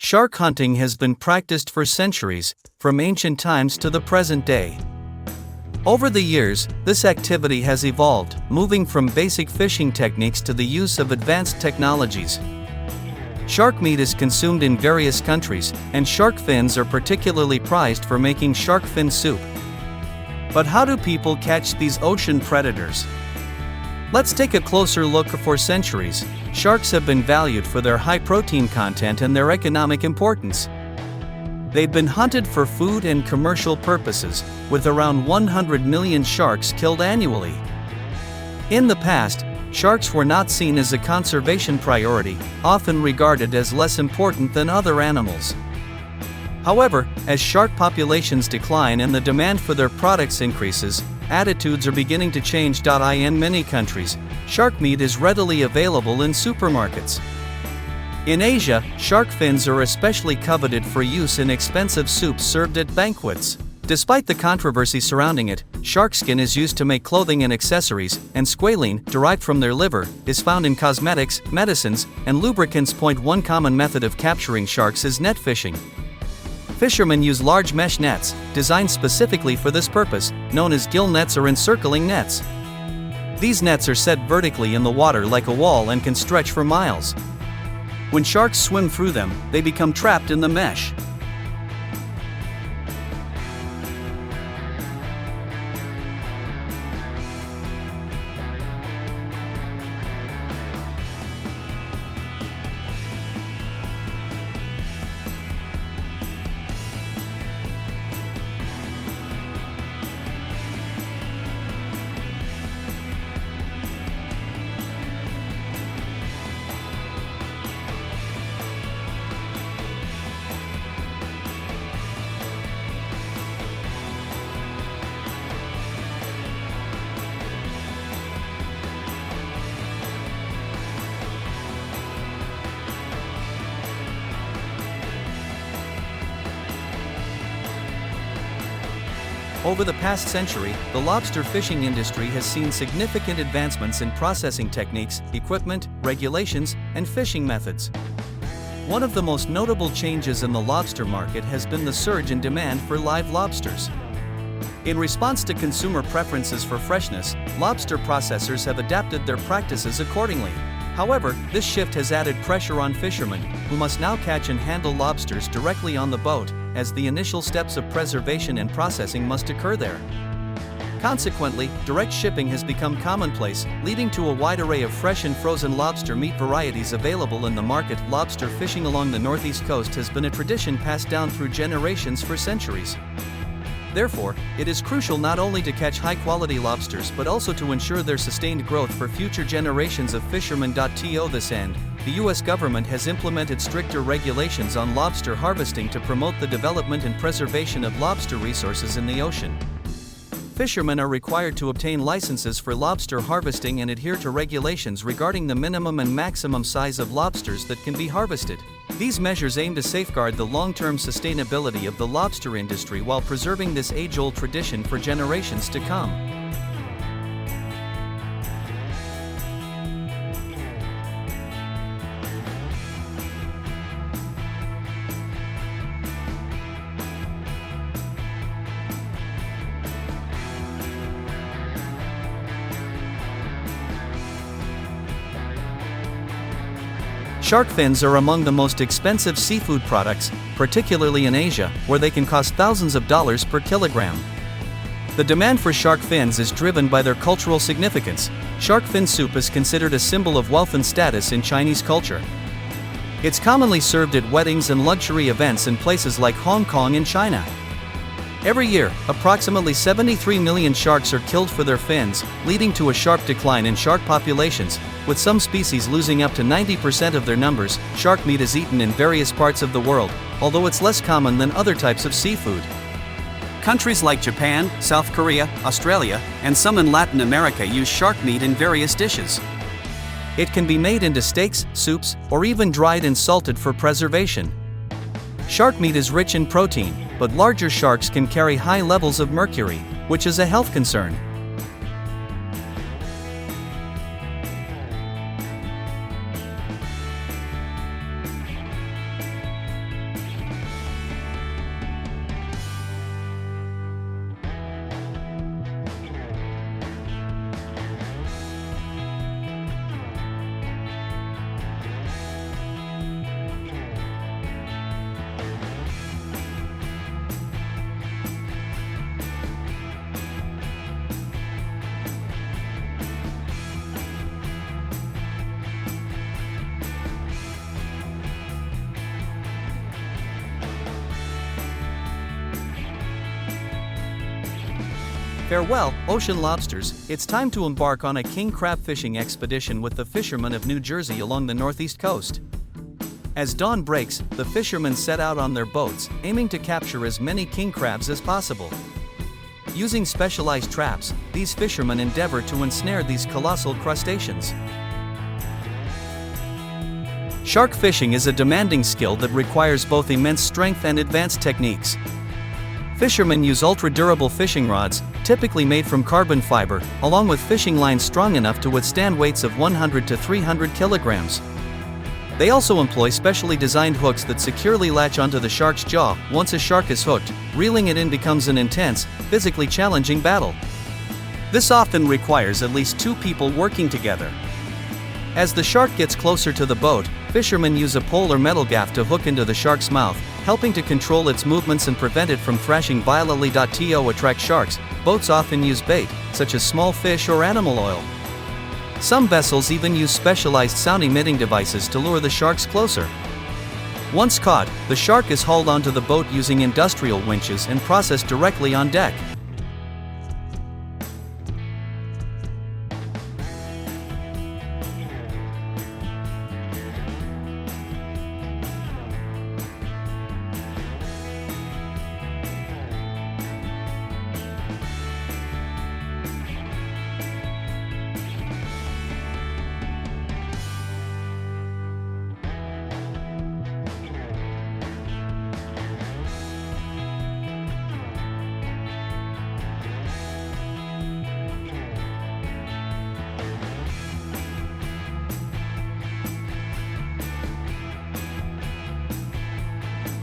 Shark hunting has been practiced for centuries, from ancient times to the present day. Over the years, this activity has evolved, moving from basic fishing techniques to the use of advanced technologies. Shark meat is consumed in various countries, and shark fins are particularly prized for making shark fin soup. But how do people catch these ocean predators? Let's take a closer look. For centuries, sharks have been valued for their high protein content and their economic importance. They've been hunted for food and commercial purposes, with around 100 million sharks killed annually. In the past, sharks were not seen as a conservation priority, often regarded as less important than other animals. However, as shark populations decline and the demand for their products increases, attitudes are beginning to change. In many countries, shark meat is readily available in supermarkets. In Asia, shark fins are especially coveted for use in expensive soups served at banquets. Despite the controversy surrounding it, shark skin is used to make clothing and accessories, and squalene, derived from their liver, is found in cosmetics, medicines, and lubricants. One common method of capturing sharks is net fishing. Fishermen use large mesh nets, designed specifically for this purpose, known as gill nets or encircling nets. These nets are set vertically in the water like a wall and can stretch for miles. When sharks swim through them, they become trapped in the mesh. Over the past century, the lobster fishing industry has seen significant advancements in processing techniques, equipment, regulations, and fishing methods. One of the most notable changes in the lobster market has been the surge in demand for live lobsters. In response to consumer preferences for freshness, lobster processors have adapted their practices accordingly. However, this shift has added pressure on fishermen, who must now catch and handle lobsters directly on the boat, as the initial steps of preservation and processing must occur there. Consequently, direct shipping has become commonplace, leading to a wide array of fresh and frozen lobster meat varieties available in the market. Lobster fishing along the northeast coast has been a tradition passed down through generations for centuries. Therefore, it is crucial not only to catch high-quality lobsters but also to ensure their sustained growth for future generations of fishermen. To this end, the U.S. government has implemented stricter regulations on lobster harvesting to promote the development and preservation of lobster resources in the ocean. Fishermen are required to obtain licenses for lobster harvesting and adhere to regulations regarding the minimum and maximum size of lobsters that can be harvested. These measures aim to safeguard the long-term sustainability of the lobster industry while preserving this age-old tradition for generations to come. Shark fins are among the most expensive seafood products, particularly in Asia, where they can cost thousands of dollars per kilogram. The demand for shark fins is driven by their cultural significance. Shark fin soup is considered a symbol of wealth and status in Chinese culture. It's commonly served at weddings and luxury events in places like Hong Kong and China. Every year, approximately 73 million sharks are killed for their fins, leading to a sharp decline in shark populations, with some species losing up to 90% of their numbers. Shark meat is eaten in various parts of the world, although it's less common than other types of seafood. Countries like Japan, South Korea, Australia, and some in Latin America use shark meat in various dishes. It can be made into steaks, soups, or even dried and salted for preservation. Shark meat is rich in protein, but larger sharks can carry high levels of mercury, which is a health concern. Farewell, ocean lobsters, it's time to embark on a king crab fishing expedition with the fishermen of New Jersey along the northeast coast. As dawn breaks, the fishermen set out on their boats, aiming to capture as many king crabs as possible. Using specialized traps, these fishermen endeavor to ensnare these colossal crustaceans. Shark fishing is a demanding skill that requires both immense strength and advanced techniques. Fishermen use ultra-durable fishing rods, typically made from carbon fiber, along with fishing lines strong enough to withstand weights of 100 to 300 kilograms. They also employ specially designed hooks that securely latch onto the shark's jaw. Once a shark is hooked, reeling it in becomes an intense, physically challenging battle. This often requires at least two people working together. As the shark gets closer to the boat, fishermen use a pole or metal gaff to hook into the shark's mouth, helping to control its movements and prevent it from thrashing violently. To attract sharks, boats often use bait, such as small fish or animal oil. Some vessels even use specialized sound-emitting devices to lure the sharks closer. Once caught, the shark is hauled onto the boat using industrial winches and processed directly on deck.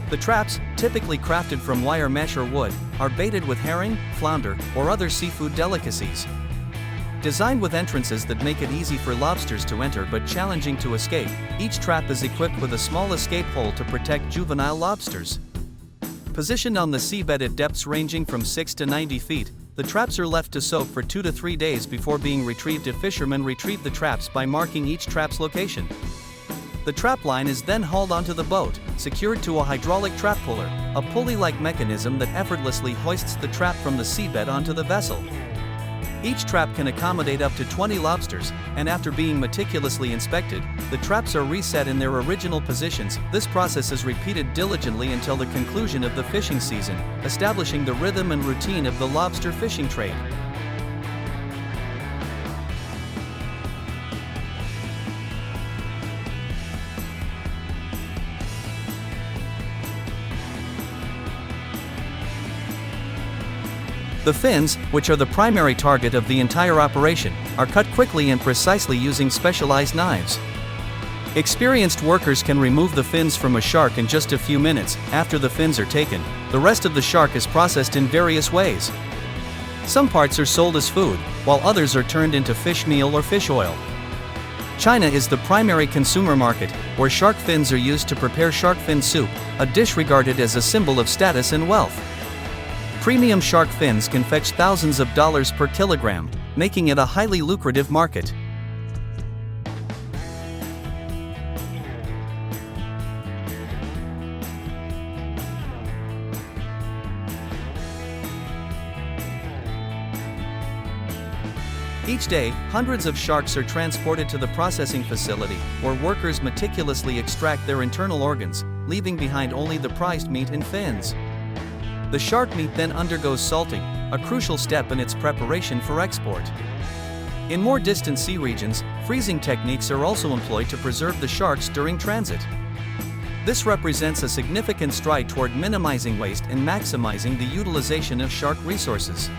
The traps, typically crafted from wire mesh or wood, are baited with herring, flounder, or other seafood delicacies. Designed with entrances that make it easy for lobsters to enter but challenging to escape, each trap is equipped with a small escape hole to protect juvenile lobsters. Positioned on the seabed at depths ranging from 6 to 90 feet, the traps are left to soak for 2 to 3 days before being retrieved. Fishermen retrieve the traps by marking each trap's location. The trap line is then hauled onto the boat, secured to a hydraulic trap puller, a pulley-like mechanism that effortlessly hoists the trap from the seabed onto the vessel. Each trap can accommodate up to 20 lobsters, and after being meticulously inspected, the traps are reset in their original positions. This process is repeated diligently until the conclusion of the fishing season, establishing the rhythm and routine of the lobster fishing trade. The fins, which are the primary target of the entire operation, are cut quickly and precisely using specialized knives. Experienced workers can remove the fins from a shark in just a few minutes. After the fins are taken, the rest of the shark is processed in various ways. Some parts are sold as food, while others are turned into fish meal or fish oil. China is the primary consumer market, where shark fins are used to prepare shark fin soup, a dish regarded as a symbol of status and wealth. Premium shark fins can fetch thousands of dollars per kilogram, making it a highly lucrative market. Each day, hundreds of sharks are transported to the processing facility, where workers meticulously extract their internal organs, leaving behind only the prized meat and fins. The shark meat then undergoes salting, a crucial step in its preparation for export. In more distant sea regions, freezing techniques are also employed to preserve the sharks during transit. This represents a significant stride toward minimizing waste and maximizing the utilization of shark resources.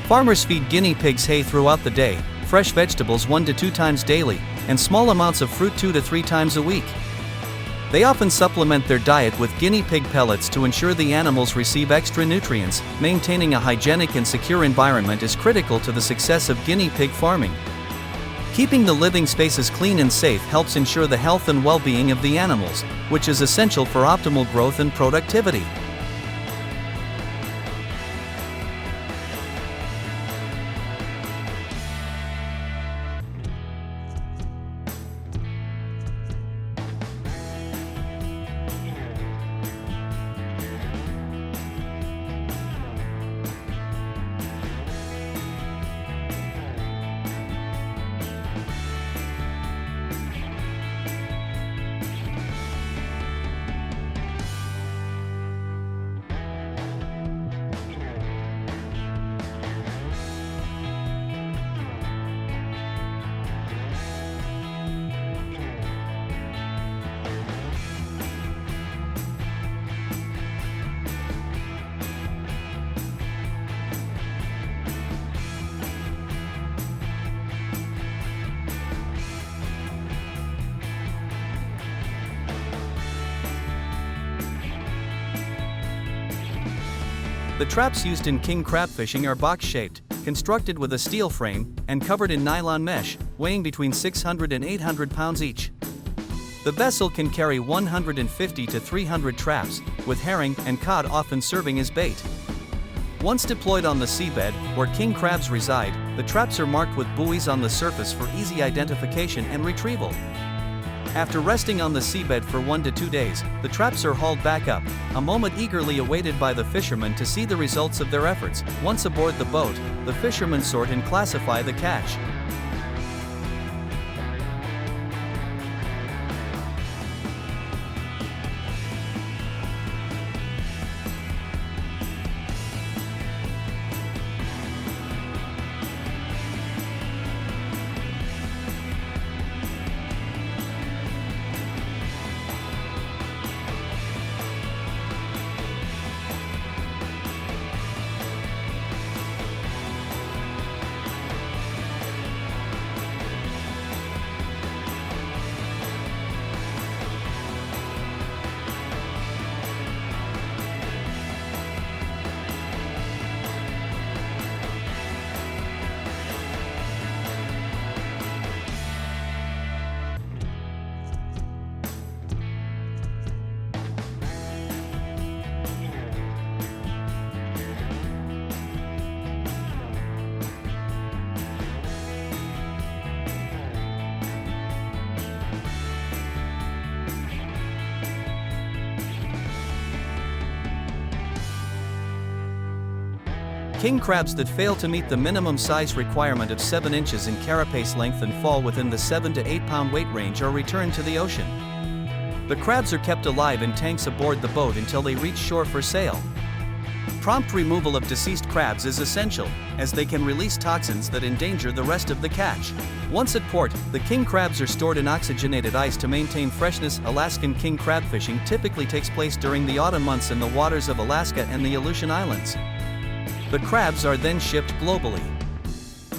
Farmers feed guinea pigs hay throughout the day, fresh vegetables 1 to 2 times daily, and small amounts of fruit 2 to 3 times a week. They often supplement their diet with guinea pig pellets to ensure the animals receive extra nutrients. Maintaining a hygienic and secure environment is critical to the success of guinea pig farming. Keeping the living spaces clean and safe helps ensure the health and well-being of the animals, which is essential for optimal growth and productivity. The traps used in king crab fishing are box-shaped, constructed with a steel frame, and covered in nylon mesh, weighing between 600 and 800 pounds each. The vessel can carry 150 to 300 traps, with herring and cod often serving as bait. Once deployed on the seabed, where king crabs reside, the traps are marked with buoys on the surface for easy identification and retrieval. After resting on the seabed for 1 to 2 days, the traps are hauled back up, a moment eagerly awaited by the fishermen to see the results of their efforts. Once aboard the boat, the fishermen sort and classify the catch. King crabs that fail to meet the minimum size requirement of 7 inches in carapace length and fall within the 7 to 8 pound weight range are returned to the ocean. The crabs are kept alive in tanks aboard the boat until they reach shore for sale. Prompt removal of deceased crabs is essential, as they can release toxins that endanger the rest of the catch. Once at port, the king crabs are stored in oxygenated ice to maintain freshness. Alaskan king crab fishing typically takes place during the autumn months in the waters of Alaska and the Aleutian Islands. The crabs are then shipped globally.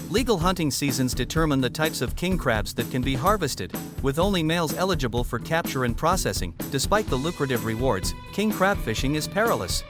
Legal hunting seasons determine the types of king crabs that can be harvested, with only males eligible for capture and processing. Despite the lucrative rewards, king crab fishing is perilous.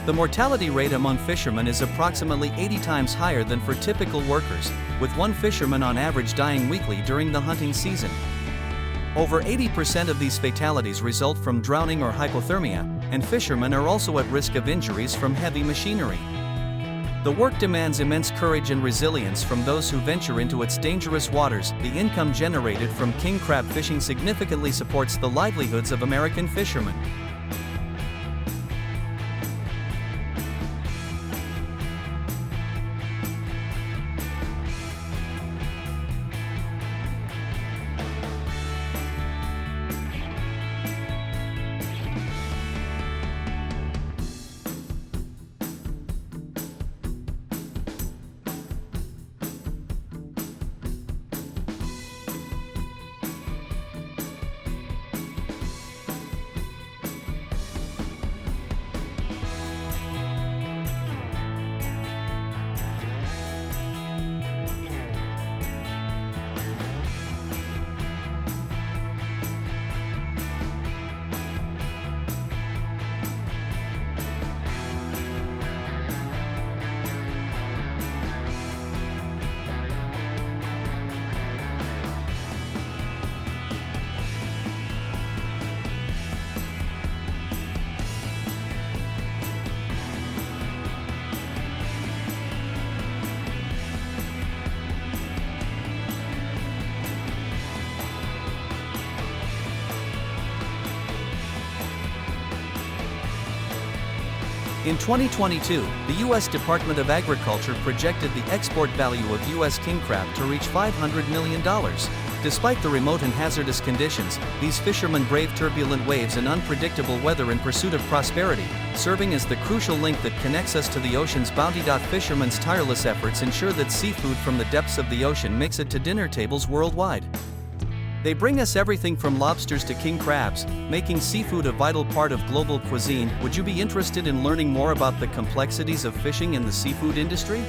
The mortality rate among fishermen is approximately 80 times higher than for typical workers, with one fisherman on average dying weekly during the hunting season. Over 80% of these fatalities result from drowning or hypothermia, and fishermen are also at risk of injuries from heavy machinery. The work demands immense courage and resilience from those who venture into its dangerous waters. The income generated from king crab fishing significantly supports the livelihoods of American fishermen. In 2022, the U.S. Department of Agriculture projected the export value of U.S. king crab to reach $500 million. Despite the remote and hazardous conditions, these fishermen brave turbulent waves and unpredictable weather in pursuit of prosperity, serving as the crucial link that connects us to the ocean's bounty. Fishermen's tireless efforts ensure that seafood from the depths of the ocean makes it to dinner tables worldwide. They bring us everything from lobsters to king crabs, making seafood a vital part of global cuisine. Would you be interested in learning more about the complexities of fishing in the seafood industry?